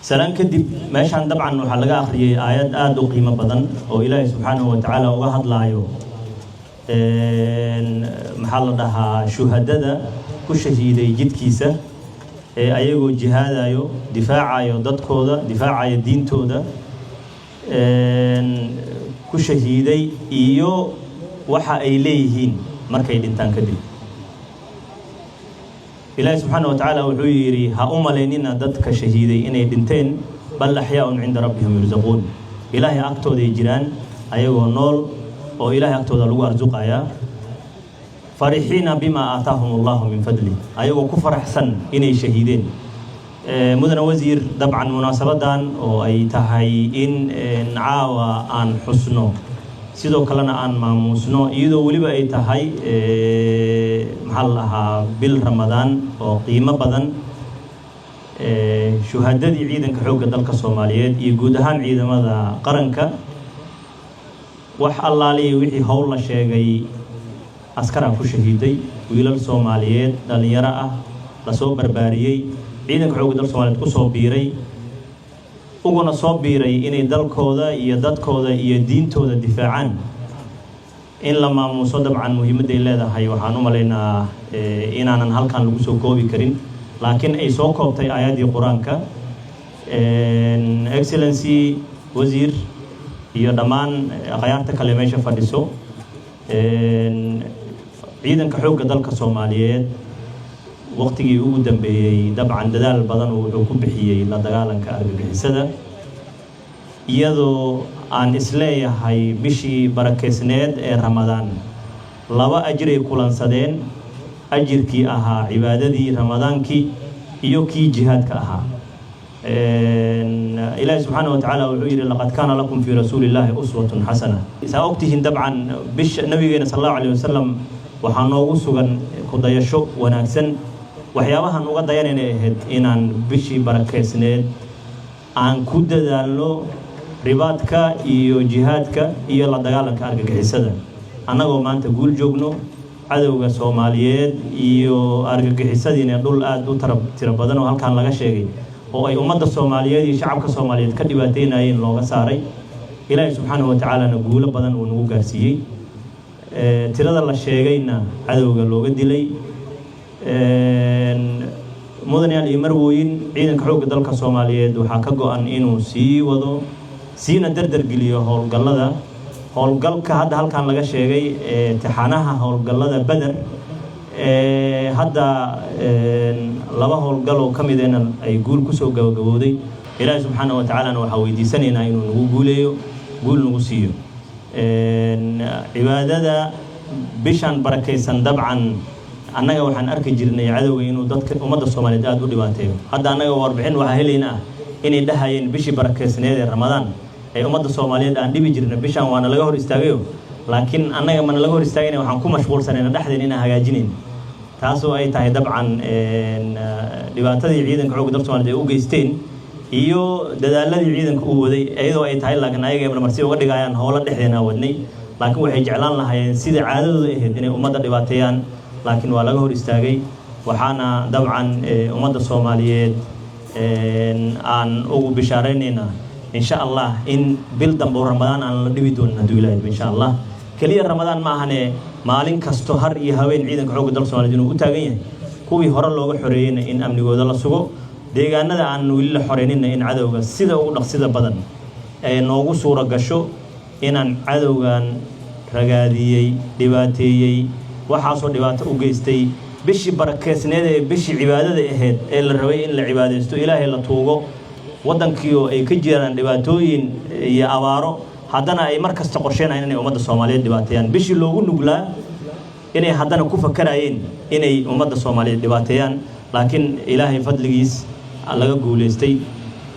سلام كدب ماشان طبعا وحلقة آخرية آيات آدو قيمة بدن وإلهي سبحانه وتعالى وواحد لايو محل لها شهداء كشهيدي جد كيسة أيغو جهاد أيو دفاع أيو ضد كودا دفاع أيو دين تودا كشهيدي إيو وحا إليهين مركي دينتان كدب إلهي سبحانه وتعالى وحيري هؤم ليننا ضدك شهيدي إني دينتين بل أحياء عند ربهم يرزقون إلهي أكتو دي جيران أيغو نول وإلهي أكتو دا لغو أرزق أيا فرحين بما آتاهم الله من فضله أيغو كفر أحسن إني شهيدين مدن وزير طبعا مناسبة دان وأي تهي إن نعاوى عن حسنه sidoo kalena aan maamusno iyadoo waliba ay tahay maxal aha bil Ramadaan oo qiimo badan shuhadadii ciidanka xoogga dalka Soomaaliyeed iyo guud ahaan ciidamada qaranka wax allaaliye wixii howl la sheegay askar ku shahiiday wiilal Soomaaliyeed dhalinyaro ah la soo barbaariyay ciidanka xoogga dalka Soomaaliyeed ku soo biiray uguna soo biiray inay dalkooda iyo dadkooda iyo diintooda difaacaan in la maamuso dabcan muhiimadda ay leedahay waxaan u maleynaa inaanan halkan lagu soo koobi karin laakiin ay soo koobtay aayadii quraanka excellency wasiir iyo dhammaan aqayaarta kale meesha fadhiso ciidanka xoogga dalka Soomaaliyeed waqtigii ugu dambeeyay dabcan dadaal badan oo uu ku bixiyay la dagaalanka argagixisada iyadoo aan isleeyahay bishii barakeysneed ee Ramadaan laba ajir ay kulansadeen ajirkii ahaa cibaadadii Ramadaankii iyo kii jihaadka ahaa إلهي سبحانه وتعالى وحير لقد كان لكم في رسول الله أسوة حسنة سأكتهن طبعا بش نبينا صلى الله عليه وسلم وحنوغو سغن كدايشو وناكسن waxyaabahan uga dayanaynayd inaan bishii barakeysneed aan ku dadaalno ribaadka iyo jihaadka iyo la dagaalanka argagixisada annagoo maanta guul joogno cadawga Soomaaliyeed iyo argagixisadiina dhul aad u tiro badan oo halkaan laga sheegay oo ay ummadda Soomaaliyeed iyo shacabka Soomaaliyeed ka dhibaateynayeen looga saaray Ilaahay subxaanahu wa ta'ala guulo badan uu nagu gaarsiiyay tirada la sheegayna cadawga looga dilay mudanayaal iyo marwooyin ciidanka xoogga dalka Soomaaliyeed waxa ka go'an inuu sii wado siina dardar geliyo howlgalka hadda halkan laga sheegay taxanaha howlgallada Badar hadda laba howlgal oo kamideen ay guul ku soo gabagabooday Ilaahay subxaanahu wa ta'ala waxa weydiisanaynaa inuu nagu guuleeyo guul nagu siiyo cibaadada bishan barakeysan dabcan annaga waxaan arki jirnay cadawga inuu dadka ummadda Soomaaliyeed aad u dhibaateeyo hadda annaga warbixin waxa heleynaa inay dhahayeen bishii barakeysneed ee Ramadaan ay ummadda Soomaaliyeed aan dhibi jirnay bishan waana laga hor istaagayo laakiin annaga man laga hor istaagay waxaan ku mashquulsanaynaa dhaxdeen inaan hagaajinayn taasoo ay tahay dabcan dhibaatadii ciidanka xoogga dalka Soomaaliyeed ay u geysteen iyo dadaaladii ciidanka uu waday iyadoo ay tahay laakiin ayaga marmarsi uga dhigayaan howlo dhexdeena wadnay laakiin waxay jeclaan lahaayeen sida caadadooda ahayd inay ummadda dhibaateeyaan laakiin waa laga hor istaagay waxaana dabcan ummadda Soomaaliyeed aan ugu bishaareynayna insha Allah in bil dambe Ramadaan aan la dhibi doono haduu Ilaahay insha Allah kaliya Ramadaan ma ahane maalin kasto har iyo haween ciidanka xoogga dalka Soomaaliyeed inuu u taagan yahay kuwii hore looga xoreeyay in amnigooda la sugo deegaanada aan wili la xoreynina in cadawga sida ugu dhaqsida badan ay noogu suura gasho inaan cadawgan ragaadiyay dhibaateeyay waxaasoo dhibaato u geystay bishii barakeysneed ee bishii cibaadada ahayd ee la rabay in la cibaadeysto Ilaahay la tuugo wadankiyo ay ka jiraan dhibaatooyin iyo abaaro haddana ay markasta qorsheenayaan inay ummadda Soomaaliyeed dhibaateeyaan bishii loogu nuglaa inay haddana ku fakarayeen inay ummadda Soomaaliyeed dhibaateeyaan laakiin Ilaahay fadligiis laga guuleystay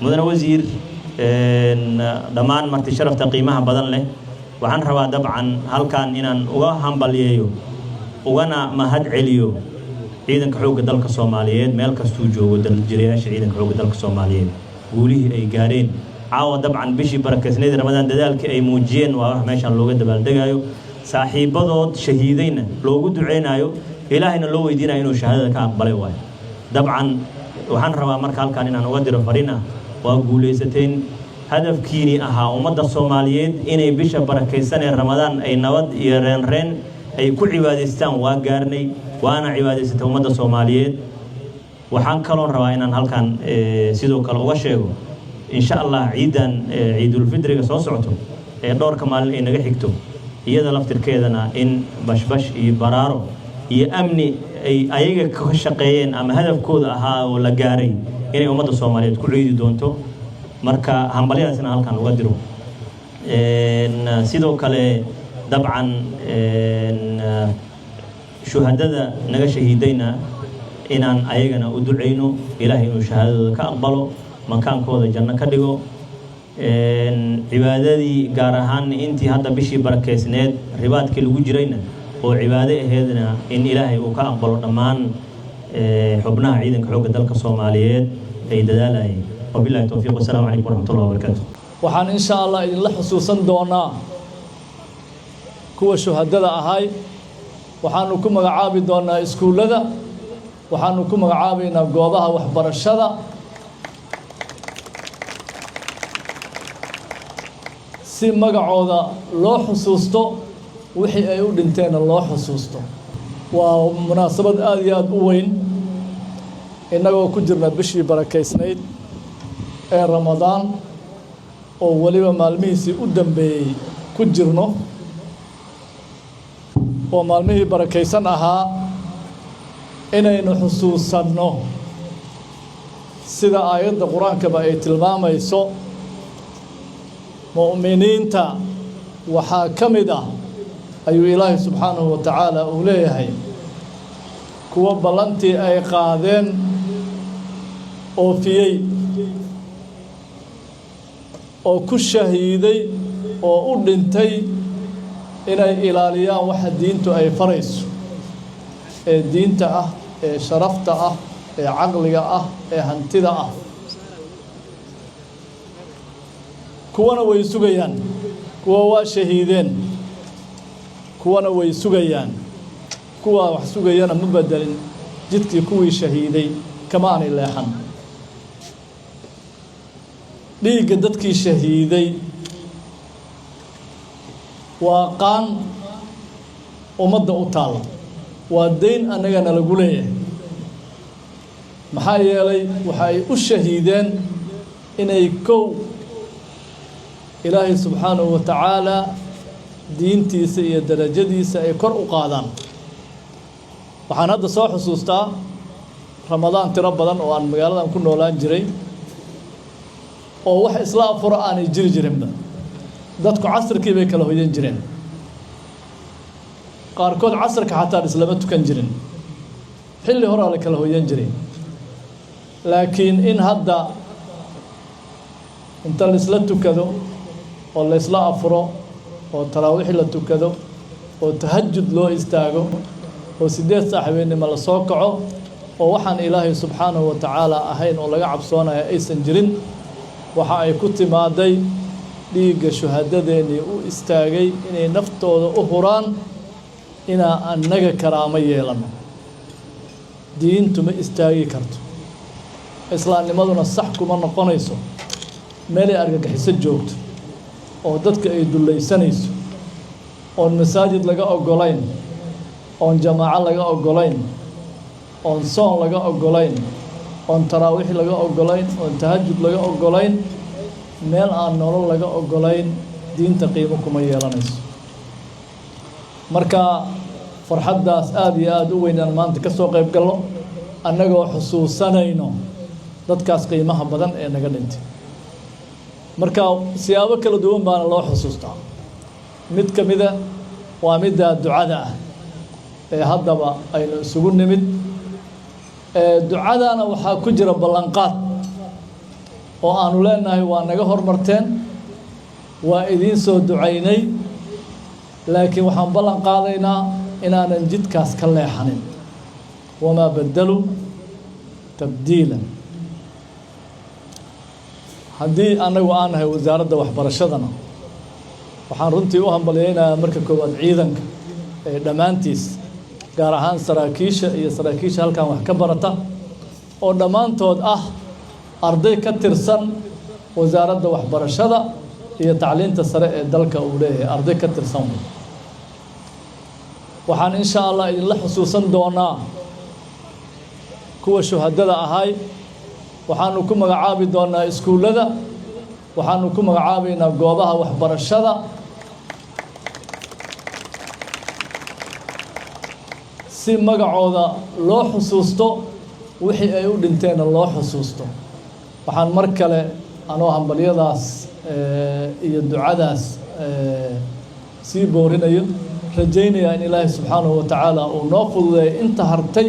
mudane wasiir dhammaan marti sharafta qiimaha badan leh waxaan rabaa dabcan halkaan inaan uga hambaliyeeyo ugana mahad celiyo ciidanka xoogga dalka Soomaaliyeed meel kastuu joogo daljireyaasha ciidanka xoogga dalka Soomaaliyeed guulihii ay gaareen caawa dabcan bishii barakeysneed Ramadaan dadaalkii ay muujiyeen waa wax meeshan looga dabaaldegayo saaxiibadood shahiidayna loogu duceynayo ilaahayna loo weydiinayo inuu shahaadada ka aqbalay waayo dabcan waxaan rabaa marka halkaan inaan uga diro fariin ah وقوليستين هدف كيني أها ومدى الصوماليين إني بيشا بركيسان رمضان أي نود يرين رين أي كل عبادستان وقارني وأنا عبادستان ومدى الصوماليين وحان كلون رواينا هل كان سيدو كالو وشيغو إن شاء الله عيد الفطر سوسعته دور كمال إن حكتو iyada laftirkeedana in bashbash iyo baraaro iyo amni ay ayaga ka shaqeeyeen ama hadafkooda ahaa oo la gaaray inay ummadda Soomaaliyeed ku ciidi doonto marka hambaliyadaasna halkan uga diro sidoo kale dabcan shuhadada naga shahiidayna inaan ayagana u duceyno ilaahay inuu shahaadada ka aqbalo makaankooda janno ka dhigo cibaadadii gaar ahaan intii hadda bishii barakeysneed ribaadkii lagu jirayna oo cibaado aheedna in ilaahay uu ka aqbalo dhammaan xubnaha ciidanka xoogga dalka Soomaaliyeed ay dadaalayeen wabillahi tawfiiq wasalaamu calaykum warahmatullahi wabarakaatuh waxaan insha Allah idin la xusuusan doonaa kuwa shuhadada ahay waxaanu ku magacaabi doonaa iskuulada waxaanu ku magacaabaynaa goobaha waxbarashada si magacooda loo xusuusto wixii ay u dhinteen loo xusuusto waa munaasabad aad iyo aad u weyn inagoo ku jirna bishii barakeysnayd ee Ramadaan oo waliba maalmihiisii u dambeeyay ku jirno oo maalmihii barakeysan ahaa inaynu xusuusanno sida aayadda quraanka ay tilmaamayso mu'miniinta waxaa ka mid ah ayuu Ilaahay subxaanahu wa ta'aala uu leeyahay kuwa ballantii ay qaadeen oofiyey oo ku shahiiday oo u dhintay inay ilaaliyaan waxa diintu ay farayso ee diinta ah ee sharafta ah ee caqliga ah ee hantida ah kuwana way sugayaan kuwa waa shahiideen kuwana way sugayaan kuwa wax sugayana ma bedelin jidkii kuwii shahiiday kama aanay leexan dhiigga dadkii shahiiday waa qaan ummadda u taala waa deyn annagana lagu leeyahay maxaa yeelay waxa ay u shahiideen inay kow ilaahay subxaanahu wa ta'aala diintiisa iyo darajadiisa ay kor u qaadaan waxaan hadda soo xusuustaa Ramadaan tiro badan oo aan magaaladan ku noolaan jiray oo wax isla afuro aanay jiri jirinba dadku casirkii bay kala hoyan jireen qaarkood casirka xataa islama tukan jirin xilli hore la kala hoyan jiray laakiin in hadda inta la isla tukado oo la isla afuro oo taraawix la tukado oo tahajjud loo istaago oo 8 saaxiibnimo la soo kaco oo waxaan Ilaahay subxaanahu wa ta'aala ahayn oo laga cabsoonayo aysan jirin waxa ay ku timaaday dhiigga shuhadadeeni u istaagay inay naftooda u huraan ina annaga karaamo yeelano diintu ma istaagi karto islaamnimaduna sax kuma noqonayso meel ay argagixiso joogto oo dadka ay dulaysanayso oo masaajid laga ogolayn oo jamaaca laga ogolayn oo soon laga ogolayn oo taraawix laga ogolayn oo tahajjud laga ogolayn meel aan nolol laga ogolayn diinta qiimo kuma yeelanayso marka farxadaas aad iyo aad u weyn aan maanta ka soo qayb galno annagoo xusuusanayno dadkaas qiimaha badan ee naga dhintay marka siyaabo kala duwan baana loo xusuustaa mid kamida waa midda ducada ah ee haddaba aynu isugu nimid ducadana waxaa ku jira ballanqaad oo aanu leenahay waa naga hormarteen waa idiin soo ducaynay laakiin waxaan ballan qaadaynaa inaanan jidkaas ka leexanin wamaa badalu tabdiilan haddii anagu aan nahay wasaaradda waxbarashadana waxaan runtii u hambaliyeynayaa marka koowaad ciidanka ee dhammaantiis gaar ahaan saraakiisha iyo saraakiisha halkan wax ka barata oo dhammaantood ah arday ka tirsan wasaaradda waxbarashada iyo tacliinta sare ee dalka uu leeyahay arday ka tirsan waxaan insha Allah idinla xusuusan doonaa kuwa shuhadada ahay waxaanu ku magacaabi doonaa iskuulada waxaanu ku magacaabaynaa goobaha waxbarashada si magacooda loo xusuusto wixii ay u dhinteena loo xusuusto waxaan mar kale anoo hambalyadaas iyo ducadaas sii boorinayo rajaynaya in Ilaahay subxaanahu wa ta'ala uu noo fududeeyo inta hartay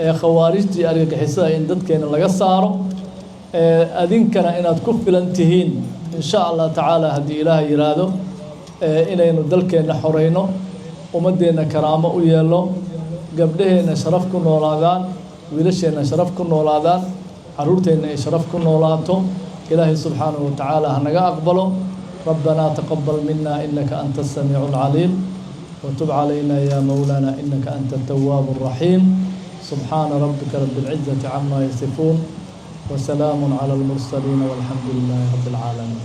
ee khawaarijtii argagixisada in dadkeena laga saaro adinkana inaad ku filan tihiin insha Allah ta'ala haddii Ilaahay yiraahdo inaynu dalkeena xoreyno ummadeena karaamo u yeelo gabdhaheena sharaf ku noolaadaan wiilasheena sharaf ku noolaadaan caruurteena ay sharaf ku noolaato Ilaahay subxaanahu wa ta'ala hanaga aqbalo ربنا تقبل منا إنك أنت السميع العليم وتب علينا يا مولانا إنك أنت التواب الرحيم سبحان ربك رب العزة عما يصفون وسلام على المرسلين والحمد لله رب العالمين.